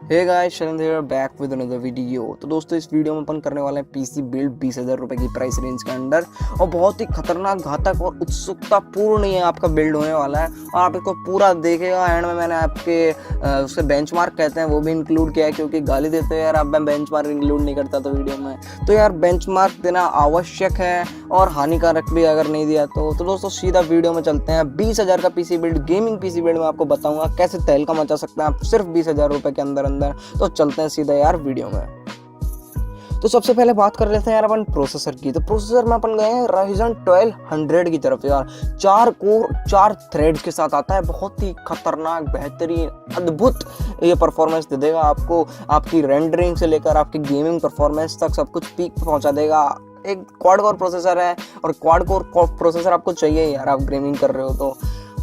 Hey guys, शरण hear back with another video. तो दोस्तों, इस वीडियो में अपन करने वाले हैं पीसी बिल्ड 20,000 रुपये की प्राइस रेंज के अंडर, और बहुत ही खतरनाक, घातक और उत्सुकता पूर्ण ये आपका बिल्ड होने वाला है। और आप इसको पूरा देखेगा। एंड में मैंने आपके उसे बेंचमार्क कहते हैं वो भी इंक्लूड किया है, क्योंकि गाली देते हैं यार, अब मैं बेंचमार्क इंक्लूड नहीं करता तो वीडियो में। तो यार बेंचमार्क देना आवश्यक है और हानिकारक भी अगर नहीं दिया तो दोस्तों सीधा वीडियो में चलते हैं। 20,000 का PC build, gaming PC build में आपको बताऊंगा कैसे तहलका मचा सकते हैं आप सिर्फ 20,000 रुपये के अंदर। तो चलते हैं सीधा यार वीडियो में। तो सबसे पहले बात कर लेते हैं यार अपन प्रोसेसर की। तो प्रोसेसर में अपन गए हैं Ryzen 1200 की तरफ। यार 4 कोर 4 थ्रेड्स के साथ आता है। बहुत ही खतरनाक, बेहतरीन, अद्भुत ये परफॉर्मेंस दे देगा आपको। आपकी रेंडरिंग से लेकर आपकी गेमिंग परफॉर्मेंस तक सब कुछ पीक पहुंचा देगा। एक क्वाड कोर प्रोसेसर है, और क्वाड कोर प्रोसेसर आपको चाहिए यार, आप गेमिंग कर रहे हो तो।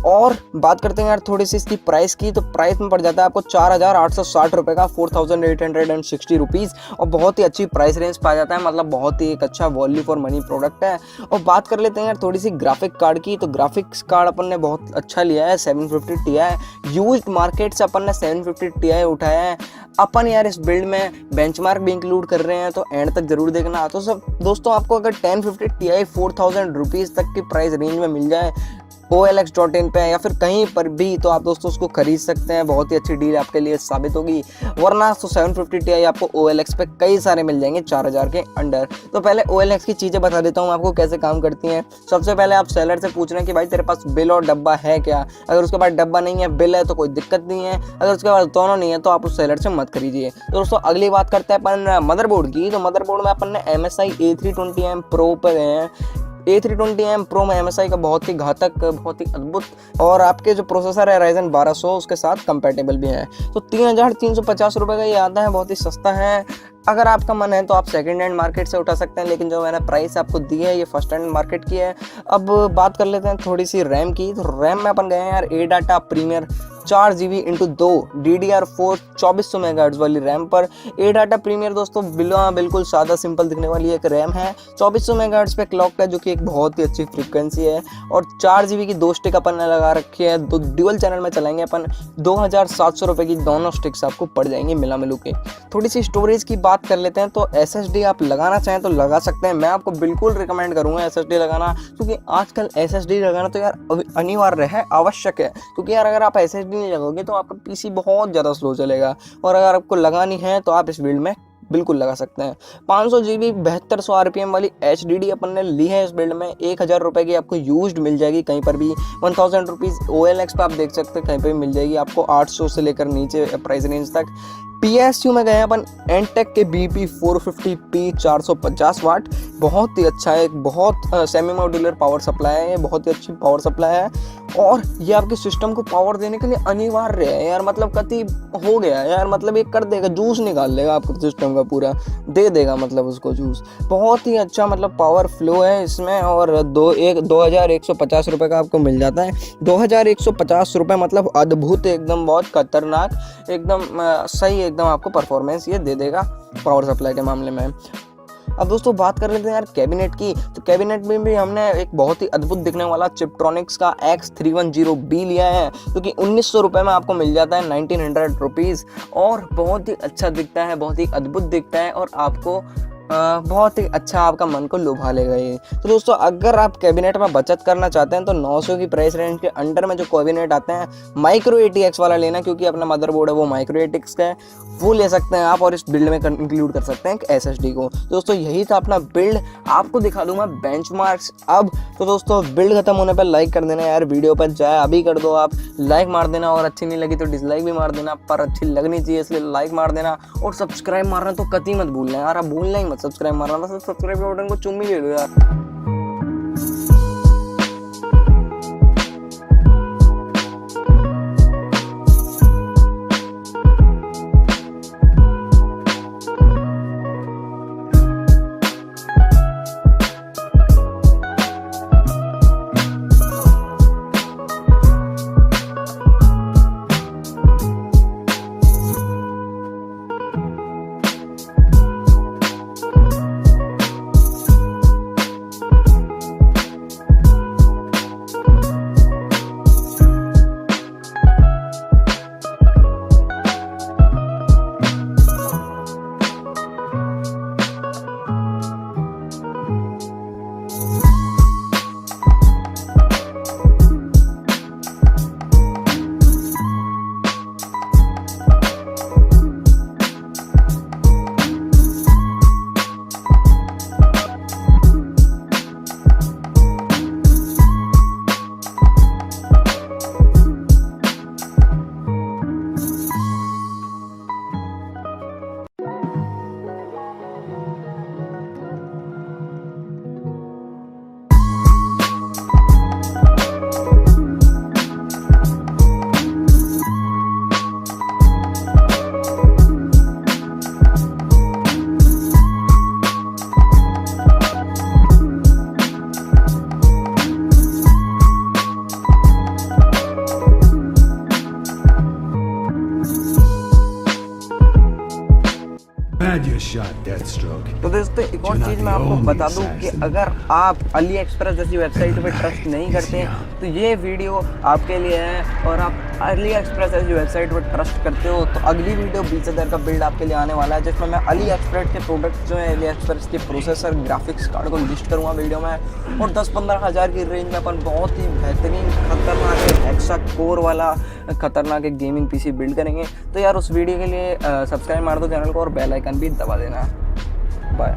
और बात करते हैं यार थोड़ी सी इसकी प्राइस की। तो प्राइस में पड़ जाता है आपको 4,860 रुपये का, 4,860 रुपीज़। और बहुत ही अच्छी प्राइस रेंज पाया जाता है, मतलब बहुत ही एक अच्छा वैल्यू फॉर मनी प्रोडक्ट है। और बात कर लेते हैं यार थोड़ी सी ग्राफिक कार्ड की। तो ग्राफिक्स कार्ड अपन ने बहुत अच्छा लिया है, 750 Ti। यूज्ड मार्केट से अपन ने 750 Ti उठाया है। अपन यार इस बिल्ड में बेंचमार्क भी इंक्लूड कर रहे हैं, तो एंड तक जरूर देखना। तो सब दोस्तों, आपको अगर 1050 Ti 4,000 रुपीज़ तक की प्राइस रेंज में मिल जाए OLX.in पे या फिर कहीं पर भी, तो आप दोस्तों उसको खरीद सकते हैं। बहुत ही अच्छी डील आपके लिए साबित होगी। वरना तो 750 Ti आपको OLX पे कई सारे मिल जाएंगे 4,000 के अंडर। तो पहले OLX की चीज़ें बता देता हूँ आपको कैसे काम करती हैं। सबसे पहले आप सेलर से पूछ रहे हैं कि भाई तेरे पास बिल और डब्बा है क्या। अगर उसके पास डब्बा नहीं है, बिल है, तो कोई दिक्कत नहीं है। अगर उसके पास दोनों नहीं है तो आप उस सेलर से मत खरीदिए। तो दोस्तों अगली बात करते हैं अपन मदरबोर्ड की। तो मदरबोर्ड में अपन ने MSI A320M Pro पर हैं। A320M Pro में MSI का बहुत ही घातक, बहुत ही अद्भुत, और आपके जो प्रोसेसर है Ryzen 1200 उसके साथ कंपैटिबल भी है। तो 3,350 रुपये का ये आता है, बहुत ही सस्ता है। अगर आपका मन है तो आप सेकंड हैंड मार्केट से उठा सकते हैं, लेकिन जो मैंने प्राइस आपको दी है ये फर्स्ट हैंड मार्केट की है। अब बात कर लेते हैं थोड़ी सी रैम की। तो रैम में अपन गए हैं यार A-Data premiere 4GB × 2 DDR4 2400 megahertz वाली रैम पर। A-Data प्रीमियर दोस्तों बिल्कुल सादा सिंपल दिखने वाली एक रैम है। 2400 मेगाहर्ट्ज़ पे क्लॉक है, जो कि एक बहुत ही अच्छी फ्रीक्वेंसी है। और 4GB की 2 स्टिक अपन ने लगा रखी है। तो ड्यूअल चैनल में चलाएंगे अपन। 2,700 रुपये की दोनों स्टिक्स आपको पड़ जाएंगी मिला मिलू के। थोड़ी सी स्टोरेज की बात कर लेते हैं। तो SSD आप लगाना चाहें तो लगा सकते हैं। मैं आपको बिल्कुल रिकमेंड करूँगा SSD लगाना, क्योंकि आजकल SSD लगाना तो यार अनिवार्य है, आवश्यक है। क्योंकि यार अगर आप SSD नहीं लगाओगे तो आपका पीसी बहुत ज़्यादा स्लो चलेगा। और अगर आपको लगानी है तो आप इस बिल्ड में बिल्कुल लगा सकते हैं। 500 GB 7200 RPM वाली HDD अपन ने ली है इस बिल्ड में। 1,000 रुपये की आपको यूज्ड मिल जाएगी कहीं पर भी। 1,000 रुपीज़ OLX पर आप देख सकते हैं, कहीं पर भी मिल जाएगी आपको 800 से लेकर नीचे प्राइस रेंज तक। PSU में गए अपन एनटेक के BP 450P 450 वाट। बहुत ही अच्छा है, एक बहुत सेमी मॉड्यूलर पावर सप्लाई है, ये बहुत ही अच्छी पावर सप्लाई है। और ये आपके सिस्टम को पावर देने के लिए अनिवार्य है यार, मतलब कति हो गया यार, मतलब ये कर देगा, जूस निकाल लेगा आपके सिस्टम का, पूरा दे देगा मतलब उसको जूस। बहुत ही अच्छा मतलब पावर फ्लो है इसमें। और 2,150 रुपये का आपको मिल जाता है। 2,150 रुपये मतलब अद्भुत, एकदम बहुत खतरनाक, एकदम सही, एकदम आपको परफॉर्मेंस ये दे देगा पावर सप्लाई के मामले में। अब दोस्तों बात कर लेते हैं यार कैबिनेट की। तो कैबिनेट में भी हमने एक बहुत ही अद्भुत दिखने वाला चिपट्रॉनिक्स का X310B लिया है, जो कि 1,900 रुपये में आपको मिल जाता है, 1,900 रुपीज़। और बहुत ही अच्छा दिखता है, बहुत ही अद्भुत दिखता है, और आपको बहुत ही अच्छा आपका मन को लुभा लेगा ये। तो दोस्तों अगर आप कैबिनेट में बचत करना चाहते हैं तो 900 की प्राइस रेंज के अंडर में जो कैबिनेट आते हैं माइक्रो ATX वाला लेना, क्योंकि अपना मदरबोर्ड है वो माइक्रो ATX का है, वो ले सकते हैं आप। और इस बिल्ड में इंक्लूड कर सकते हैं एक SSD को। दोस्तों यही था अपना बिल्ड। आपको दिखा दूंगा बेंचमार्क्स अब। तो दोस्तों बिल्ड खत्म होने पर लाइक कर देना यार, वीडियो पर जाए अभी कर दो आप, लाइक मार देना। और अच्छी नहीं लगी तो डिसलाइक भी मार देना, पर अच्छी लगनी चाहिए इसलिए लाइक मार देना। और सब्सक्राइब मारना तो कतई मत भूलना यार, आप भूलना ही मत सब्सक्राइब मारना। सब्सक्राइब के बटन को चुम ही ले लो यार। Glad you shot Deathstroke. तो दोस्तों एक और चीज़ मैं आपको बता दूं कि अगर आप अली एक्सप्रेस जैसी वेबसाइट पे ट्रस्ट नहीं करते हैं तो ये वीडियो आपके लिए है, और आप अली एक्सप्रेस जैसी वेबसाइट पर ट्रस्ट करते हो तो अगली वीडियो 20,000 का बिल्ड आपके लिए आने वाला है, जिसमें मैं अली एक्सप्रेस के प्रोडक्ट जो है अली एक्सप्रेस के प्रोसेसर ग्राफिक्स कार्ड को लिस्ट करूँगा वीडियो में, और 10-15 हज़ार की रेंज में अपन बहुत ही बेहतरीन खतरनाक हेक्सा कोर वाला खतरनाक एक गेमिंग पीसी बिल्ड करेंगे। तो यार उस वीडियो के लिए सब्सक्राइब मार दो चैनल को और बेल आइकन भी दबा देना। बाय।